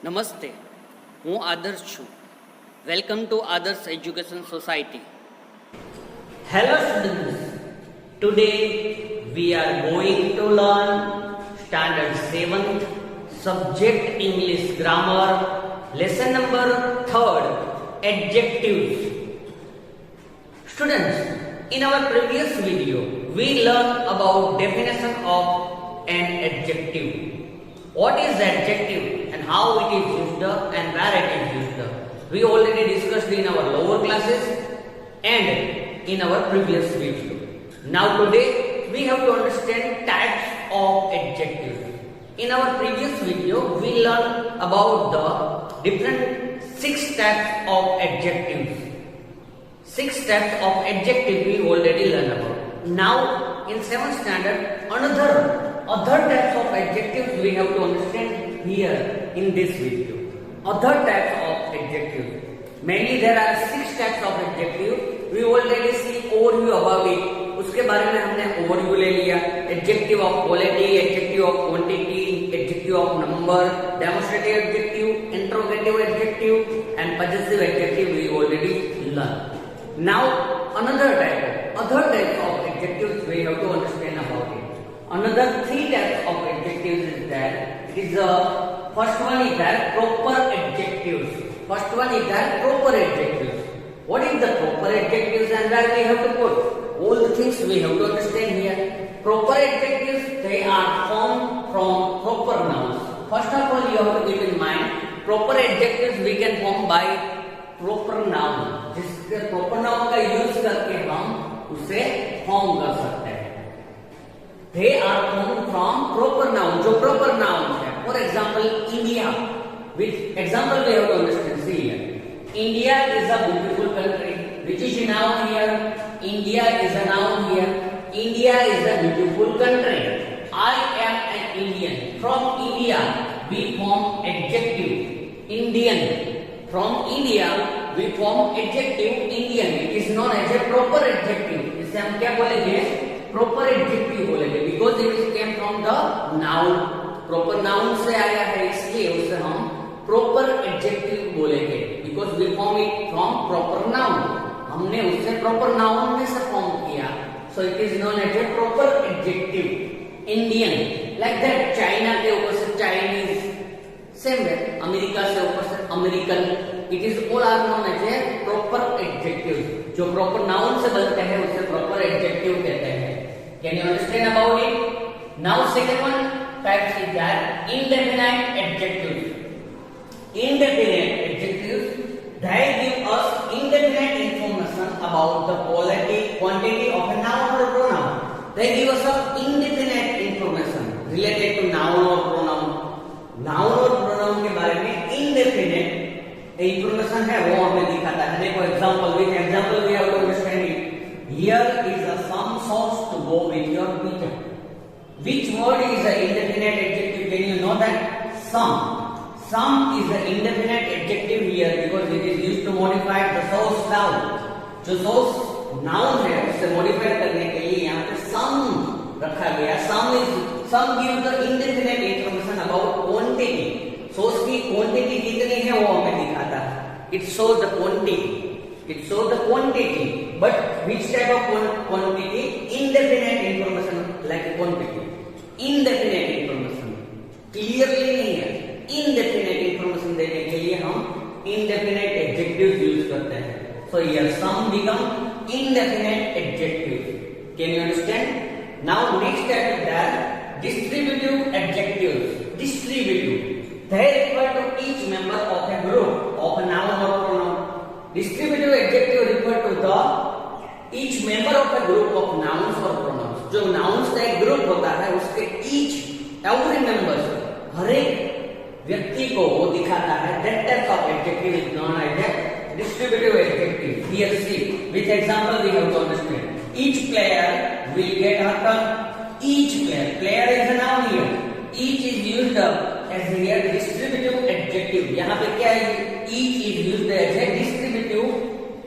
નમસ્તે, હું આદર્શ છું. વેલકમ ટુ આદર્શ education society. Hello students, today we are going to learn standard 7th subject English grammar lesson number 3rd adjectives. Students, in our previous video we learned about definition of an adjective. What is adjective and how it is used and where it is used? We already discussed in our lower classes and in our previous video. Now today we have to understand types of adjectives. In our previous video we learned about the different 6 types of adjectives. 6 types of adjective we already learned about. Now in 7th standard other types of adjectives we have to understand here in this video. Other types of adjectives. Mainly there are 6 types of adjectives. We already see overview above it. उसके बारे में हमने overview ले लिया. Adjective of quality, adjective of quantity, adjective of number, demonstrative adjective, interrogative adjective, and possessive adjective we already learned. Now other types of adjectives we have to understand about it. Another 3 types of adjectives is that it is first one is that proper adjectives. First one is that proper adjectives. What is the proper adjectives and where we have to put? All the things we have to understand here. Proper adjectives, they are formed from proper nouns. First of all, you have to keep in mind proper adjectives we can form by proper noun. जिसके proper noun का use करके हम उसे form कर सकते हैं. They are formed from proper noun. जो proper noun है. For example, India. Which example we have to understand? See here. India is a beautiful country. Which is a noun here? India is a noun here. India is a beautiful country. I am an Indian. From India, we form adjective. Indian. From India, we form adjective Indian. It is known as a proper adjective. इसे हम क्या बोलेंगे? Proper adjective बोलेंगे. Because it came from the noun. Proper noun से आया है इसलिए उसे हम proper adjective बोलेंगे. Because we form it from proper noun. हमने उससे proper noun में से form किया. So it is known as a proper adjective. Indian. Like that, China के ऊपर से Chinese. Same है. अमेरिका से ऊपर से American. It is all are known as a proper adjective. जो proper noun से बनते हैं उसे proper adjective कहते हैं. Can you understand about it? Now second one type is that indefinite adjectives. Indefinite adjectives, they give us indefinite information about the quantity of a noun or pronoun. They give us a indefinite information related to noun or pronoun. Noun और pronoun के बारे में indefinite information है वो हमें दिखाता है. देखो example we have to understand it. Here is some sauce to go with your pizza. Which word is an indefinite adjective? Can you know that? Some. Some is an indefinite adjective here because it is used to modify the source noun. जो source noun है उसे modify करने के लिए यहाँ पे some रखा गया. Some give the indefinite information about quantity. Source की quantity कितनी है वो हमें दिखाता है. It shows the quantity. But which type of quantity? Indefinite information like quantity. Indefinite information. Clearly नहीं है. Indefinite information देने के लिए हम indefinite adjectives use करते हैं. So here some become indefinite adjectives. Can you understand? Now next type is that distributive adjectives. Distributive. They refer to each member of a group of a noun or pronoun. Distributive adjective refer to the each member of a group of nouns or pronouns. जो nouns का एक group होता है उसके every members हर एक व्यक्ति को वो दिखाता है. That type of adjective is known as a distributive adjective. Here see, with example we have to understand. Each player will get a turn. Each player is a noun here. Each is used as here distributive adjective. यहाँ पे क्या है? Each is used as a distributive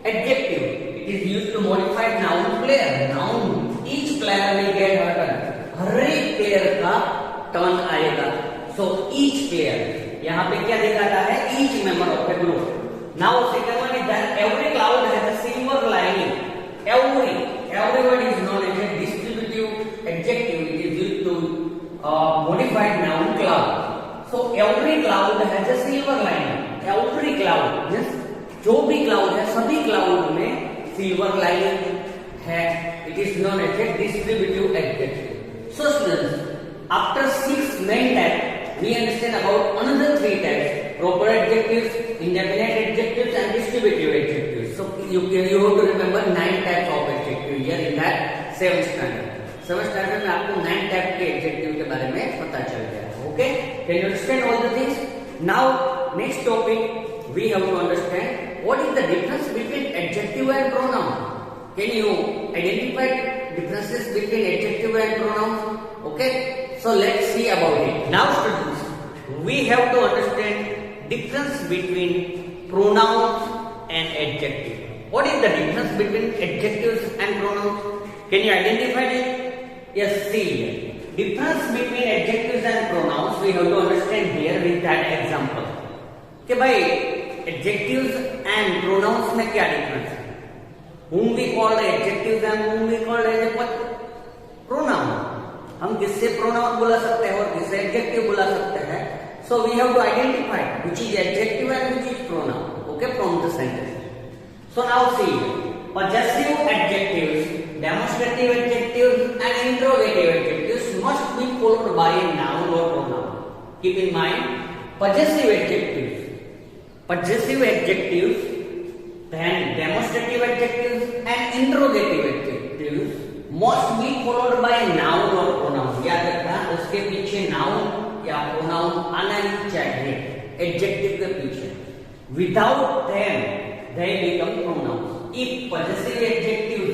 adjective. It is used to modify noun player. Noun. Each player will get a turn. हर एक player का turn आएगा. So each player यहाँ पे क्या दिखाता है, each member of the group. Now second one is that every cloud has a silver lining. every word is known as a distributive adjective. It is used to modify noun cloud. So every cloud has a silver lining. Every cloud means जो भी cloud है सभी cloud में silver lining है। It is known as a distributive adjective. So students, after 6 main types, we understand about another 3 types: proper adjectives, indefinite adjectives, and distributive adjectives. So you have to remember 9 types of adjective here in that 7th standard. 7th standard में आपको 9 type के adjective के बारे में पता चल गया है। Okay? Can you understand all the things? Now next topic we have to understand what is the difference between adjective and pronoun. Can you identify differences between adjective and pronouns? Okay? So let's see about it. Now students, we have to understand difference between pronouns and adjective. What is the difference between adjectives and pronouns? Can you identify it? Yes, see here. Difference between adjectives and pronouns we have to understand here with that example. कि भाई adjectives and pronouns में क्या difference है? Whom we call adjectives and whom we call as a pronoun. हम किससे pronoun बुला सकते हैं और किससे adjective बुला सकते हैं. So we have to identify which is adjective and which is pronoun. Okay, from the sentence. So now see, possessive adjectives, demonstrative adjectives, and interrogative adjectives must be followed by a noun or pronoun. Keep in mind, possessive adjectives, then demonstrative adjectives and interrogative adjectives must be followed by a noun or pronoun. याद रखना, उसके पीछे noun या pronoun आना ही चाहिए adjective के पीछे. Without them, they become pronouns. If possessive adjective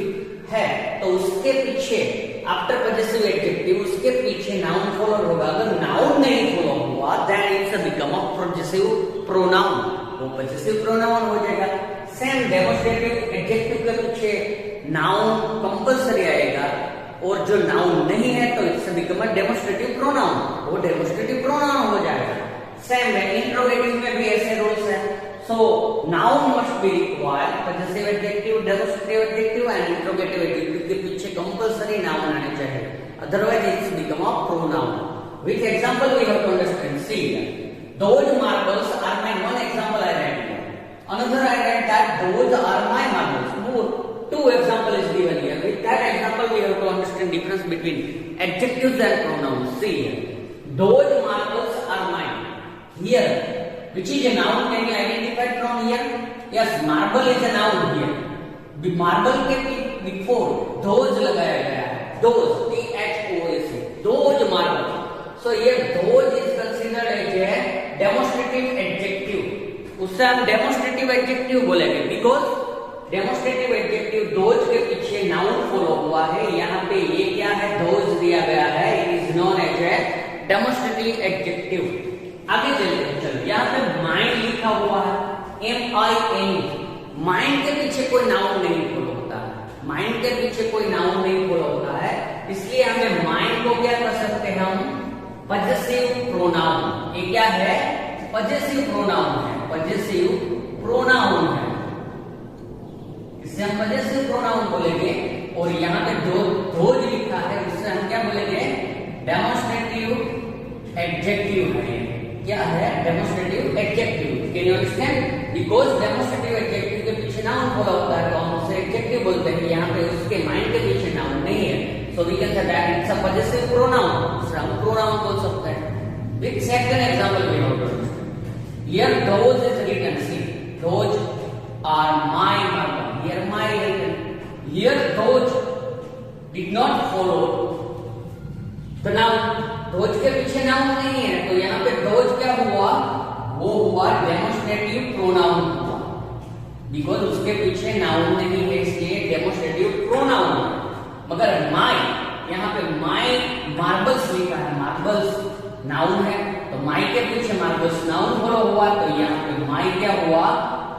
है तो उसके पीछे after possessive adjective उसके पीछे noun follow होगा. अगर noun नहीं follow हुआ then it's a become a possessive pronoun. वो possessive pronoun हो जाएगा. Same demonstrative adjective के पीछे noun compulsory आएगा और जो noun नहीं है तो it's a become a demonstrative pronoun. वो demonstrative pronoun हो जाएगा. Same है, interrogative में भी ऐसे rules हैं. So noun must be required, possessive adjective, demonstrative adjective and interrogative adjective के पीछे compulsory noun आने चाहिए. Otherwise it's become a pronoun. Which example we have to understand? See here. Those marbles are my one example I write here. Another I write that those are my marbles. Two example is given here. With that example we have to understand difference between adjectives and pronouns. See here. Those marbles are mine. Here. Which is a noun? Can you identify from here? Yes, marble is a noun here. The marble के before those लगाया गया है. Those, T-H-O-S-E. Those marble. So here those is considered as a demonstrative adjective. उससे हम demonstrative adjective बोलेंगे because demonstrative adjective those के पीछे noun follow हुआ है. यहाँ पे ये क्या है? Those दिया गया है. It is known as a demonstrative adjective. आगे चलते हैं. चलो यहाँ पे माइंड लिखा हुआ है MIND. माइंड के पीछे कोई नाउन नहीं फॉलो होता है. माइंड के पीछे कोई नाउन नहीं फॉलो होता है, इसलिए हमें माइंड को क्या कर सकते हैं हम? Possessive pronoun. ये क्या है? पजेसिव प्रोनाउन है. पजेसिव प्रोनाउन है, इससे हम पजेसिव प्रोनाउन बोलेंगे. और यहाँ पे जो धोज लिखा है उससे हम क्या बोलेंगे? डेमोन्स्ट्रेटिव एडजेक्टिव है. क्या है? Demonstrative adjective. Can you understand? Because demonstrative adjective के पीछे नाउन फॉलो होता है तो हम उसे एडजेक्टिव बोलते हैं. यहाँ पे उसके माइंड के पीछे नाउन नहीं है, so we can say that it's a possessive pronoun. हम प्रोनाउन बोल सकते हैं. With second example we have to understand. Here those is written. See, those are my marble. Here my written. Here those did not follow the noun. Those के पीछे noun नहीं है तो यहाँ पे दोज क्या हुआ? वो हुआ डेमोन्स्ट्रेटिव प्रोनाउन हुआ. बिकॉज उसके पीछे नाउन नहीं है इसलिए डेमोन्स्ट्रेटिव प्रोनाउन. मगर माय, यहाँ पे माय मार्बल्स लिखा है. मार्बल्स नाउन है तो माय के पीछे मार्बल्स नाउन फॉलो हुआ तो यहाँ पे माय क्या हुआ?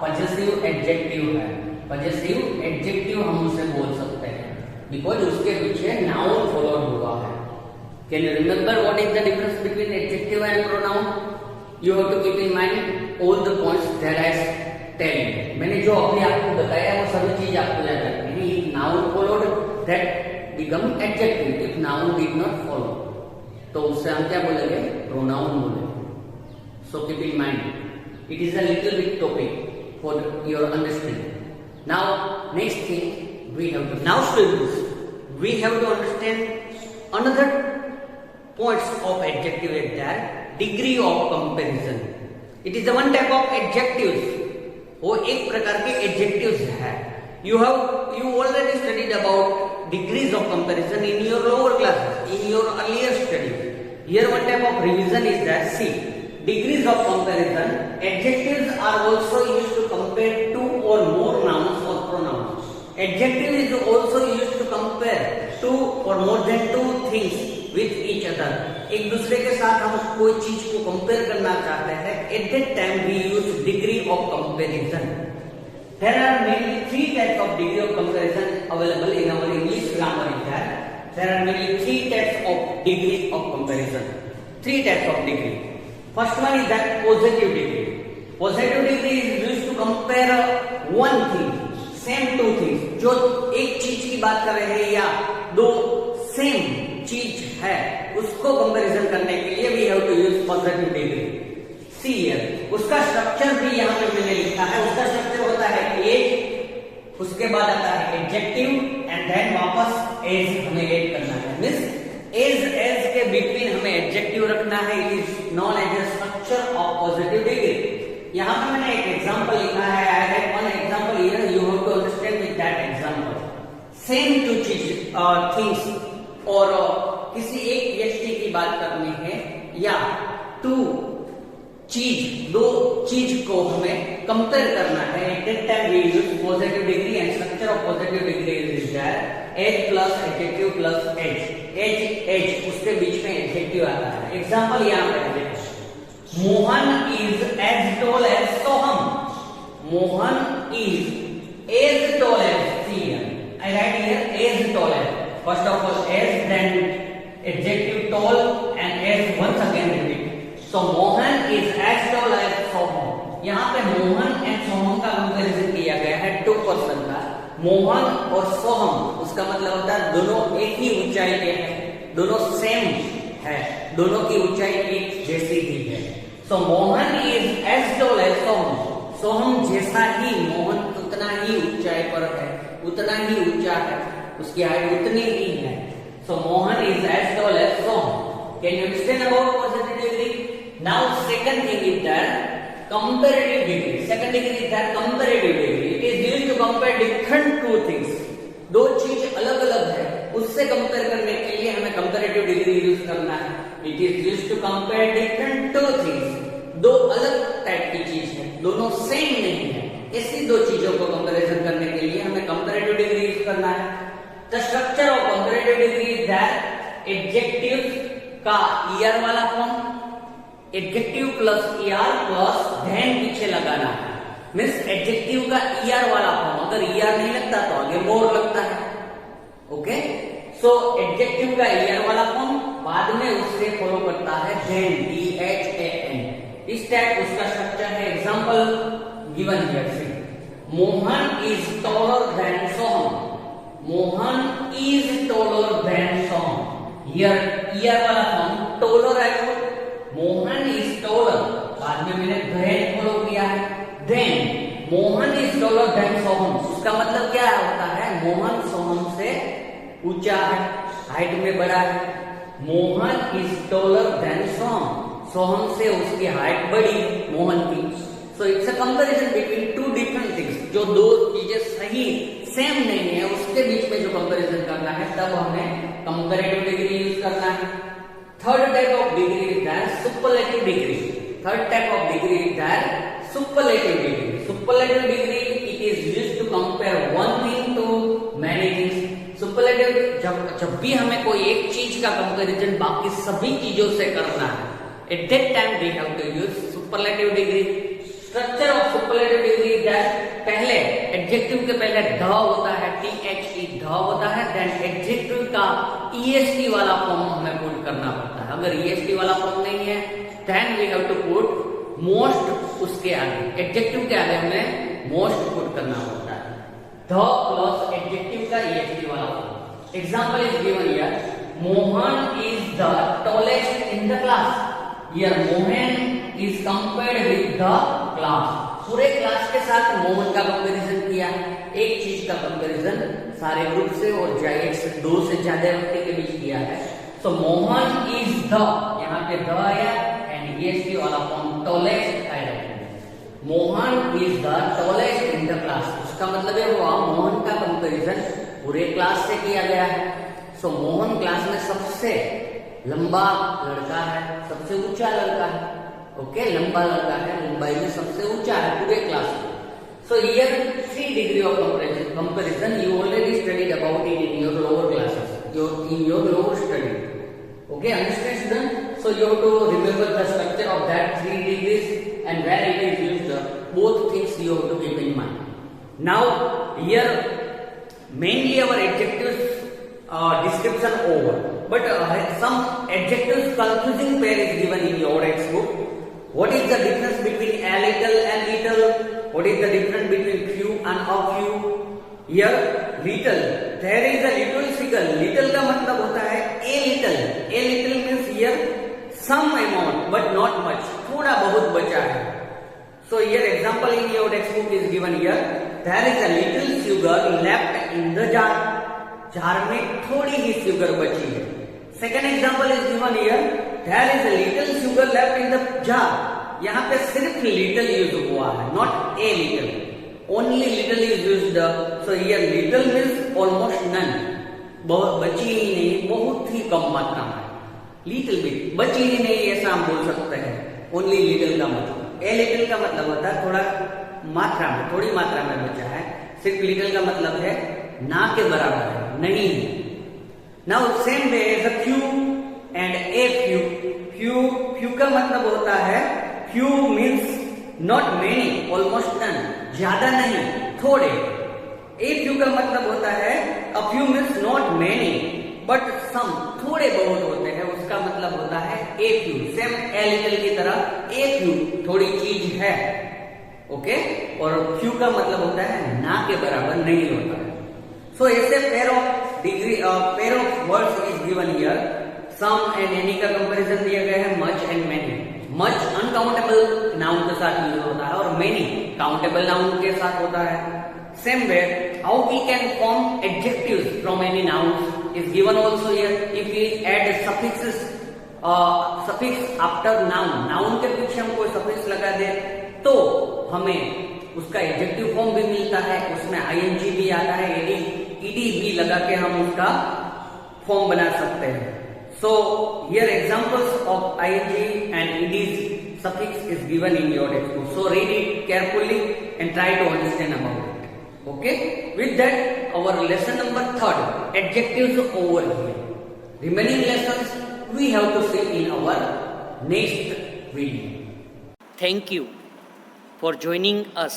पजेसिव एडजेक्टिव है. पजेसिव एडजेक्टिव हम उसे बोल सकते हैं बिकॉज उसके पीछे नाउन फॉलो हुआ है. Can you remember what is the difference between adjective and pronoun? You have to keep in mind all the points that I tell you. मैंने जो अपने आप को बताया वो सभी चीज आपको याद रखनी है. If noun followed, that become adjective. If noun did not follow, तो उससे हम क्या बोलेंगे? Pronoun बोलेंगे. So keep in mind. It is a little bit topic for your understanding. Now, next thing we have to. Now, students, we have to understand another points of adjective is that degree of comparison. It is the one type of adjectives. वो एक प्रकार के adjectives है. You already studied about degrees of comparison in your lower classes, in your earlier studies. Here one type of revision is that, see, degrees of comparison, adjectives are also used to compare two or more nouns or pronouns. Adjective is also used to compare two or more than two things with each other. एक दूसरे के साथ हम कोई चीज को compare करना चाहते हैं. At that time we use degree of comparison. There are mainly three types of degree of comparison available in our English grammar. There are mainly three types of degree of comparison. Three types of degree. First one is that positive degree. Positive degree is used to compare one thing, same two things. जो एक चीज की बात कर रहे हैं या दो सेम चीज है उसको कंपैरिजन करने के लिए we have to use positive degree. See here उसका स्ट्रक्चर भी यहाँ पे मैंने लिखा है. उसका स्ट्रक्चर होता है एज, उसके बाद आता है एडजेक्टिव एंड देन वापस एज हमें ऐड करना है. मींस एज के बिटवीन हमें एडजेक्टिव रखना है. It is known as a structure of positive degree. यहाँ पे मैंने एक एग्जांपल लिखा है. I have one example here. You have to understand with that example. Same two चीज थिंग्स और किसी एक व्यक्ति की बात करनी है या टू चीज, दो चीज को हमें कंपेयर करना है. At that time we use positive degree and structure of positive degree is that as plus adjective plus as. As उसके बीच में एडजेक्टिव आता है. एग्जांपल यहाँ पे Mohan is as tall as Soham. Mohan is as tall as CM. I write here as tall as. First of all, as, then adjective tall, and as once again repeat. So Mohan is as tall as Soham. यहाँ पे Mohan and सोहम का comparison किया गया है to person का. मोहन और सोहम उसका मतलब होता है दोनों एक ही ऊंचाई के हैं, दोनों सेम है, दोनों की ऊंचाई एक जैसी ही है. So Mohan is as tall as सोहम. सोहम जैसा ही मोहन उतना ही ऊंचाई पर है, उतना ही ऊंचा है, उसकी हाइट उतनी ही है. So Mohan is as tall as Soham. Can you understand about positive degree? Now second thing is that comparative degree. Second degree is that comparative degree. It is used to compare different two things. दो चीज अलग अलग है उससे compare करने के लिए हमें कंपैरेटिव डिग्री यूज करना है. It is used to compare different two things. दो अलग टाइप की चीज है, दोनों सेम नहीं है, ऐसी दो चीजों को कंपैरिजन करने के लिए हमें कंपैरेटिव डिग्री यूज करना है. The structure of comparative degree is that adjective का er वाला form, adjective plus er plus then पीछे लगाना है. मीन्स adjective का er वाला फॉर्म, अगर er नहीं लगता तो आगे more लगता है. ओके, सो adjective का er वाला फॉर्म बाद में उससे फॉलो करता है then, then. इस टाइप उसका स्ट्रक्चर है. Example given here. Mohan is taller than Soham. Mohan is taller than Soham. Here year वाला फॉर्म टॉलर है. मोहन इज टॉलर, बाद में मैंने देन फॉलो किया है. Then Mohan is taller than Soham. उसका मतलब क्या होता है? मोहन सोहम से ऊंचा है, हाइट में बड़ा है. मोहन इज टॉलर देन सोहम. सोहम से उसकी हाइट बड़ी मोहन की. So it's a comparison between two different things. जो दो चीजें सही सेम नहीं है उसके बीच में जो कंपैरिजन करना है तब हमें कंपैरेटिव डिग्री यूज करना है. Third type of degree is that superlative degree. Third type of degree is that superlative degree. Superlative degree it is used to compare one thing to many things. Superlative जब भी हमें कोई एक चीज का comparison बाकी सभी चीजों से करना है, at that time we have to use superlative degree. Structure of superlative degree that पहले एडजेक्टिव के पहले ध होता है, THE ध होता है. देन एडजेक्टिव का EST वाला फॉर्म हमें पुट करना पड़ता है. अगर EST वाला फॉर्म नहीं है then we have to put most उसके आगे, एडजेक्टिव के आगे हमें मोस्ट पुट करना होता है। द प्लस एडजेक्टिव का EST वाला form. Example is given here, Mohan is the tallest in the class. Here Mohan is compared with the class. पूरे क्लास के साथ मोहन का कंपैरिजन किया है। एक चीज का कंपैरिजन सारे ग्रुप से और दो से ज्यादा व्यक्ति के बीच किया है। सो मोहन इज द, यहाँ पे द आया एंड EST वाला फॉर्म टॉलेस्ट आया। Mohan is the tallest in the class, उसका मतलब है वो मोहन का कंपैरिजन पूरे क्लास से किया गया है। सो मोहन क्लास में सबसे लंबा लड़का है, सबसे ऊंचा लड़का है। ओके, लंबा लड़का है, लंबाई में सबसे ऊंचा है पूरे क्लास में। So here 3 degree of comparison you already studied about it in your lower classes, in your lower study. Okay, understand student? So you have to remember the structure of that 3 degrees and where it is used. Both things you have to keep in mind. Now here mainly our adjectives description over, but some adjectives confusing pair is given in your textbook. What is the difference between a little and little? What is the difference between few and a few? Here little, there is a little figure. Little का मतलब होता है a little. A little means here some amount but not much. थोड़ा बहुत बचा है. So here example in your textbook is given here. There is a little sugar left in the jar. Jar में थोड़ी ही शुगर बची है। Second example is given here, there is a little sugar left in the jar. यहाँ पे सिर्फ little use हुआ है, not a little, only little is used. So here little means almost none, बहुत बची ही नहीं, बहुत ही कम मात्रा में। लिटिल बिट, बची ही नहीं, ऐसा हम बोल सकते हैं। ओनली लिटिल का मतलब, ए लिटिल का मतलब होता है थोड़ा मात्रा में, थोड़ी मात्रा में बचा है। सिर्फ लिटिल का मतलब है ना के बराबर है, नहीं है। Now same way as a few and a few. Few का मतलब होता है, few means not many, almost none, ज्यादा नहीं, थोड़े। ए फ्यू का मतलब होता है, a few means not many but some, थोड़े बहुत होते हैं, उसका मतलब होता है a few. Same a little की तरह ए फ्यू थोड़ी चीज है। ओके, और फ्यू का मतलब होता है ना के बराबर नहीं होता है। सो ऐसे pair of words is given here. Some and any का कंपैरिजन दिया गया है, much and many. Much uncountable noun के साथ यूज होता है और मेनी काउंटेबल नाउन के साथ होता है। Same way how we can form adjectives from any noun is given also here. If we add suffix after noun, noun के पीछे हम कोई सफिक्स लगा दे तो हमें उसका एडजेक्टिव फॉर्म भी मिलता है, उसमें आईएनजी भी आता है, ईडी भी लगा के हम उसका फॉर्म बना सकते हैं। So here examples of ING and EDs suffix is given in your textbook. So read it carefully and try to understand about it. Okay, with that our lesson number 3 adjectives over here. Remaining lessons we have to see in our next video. Thank you for joining us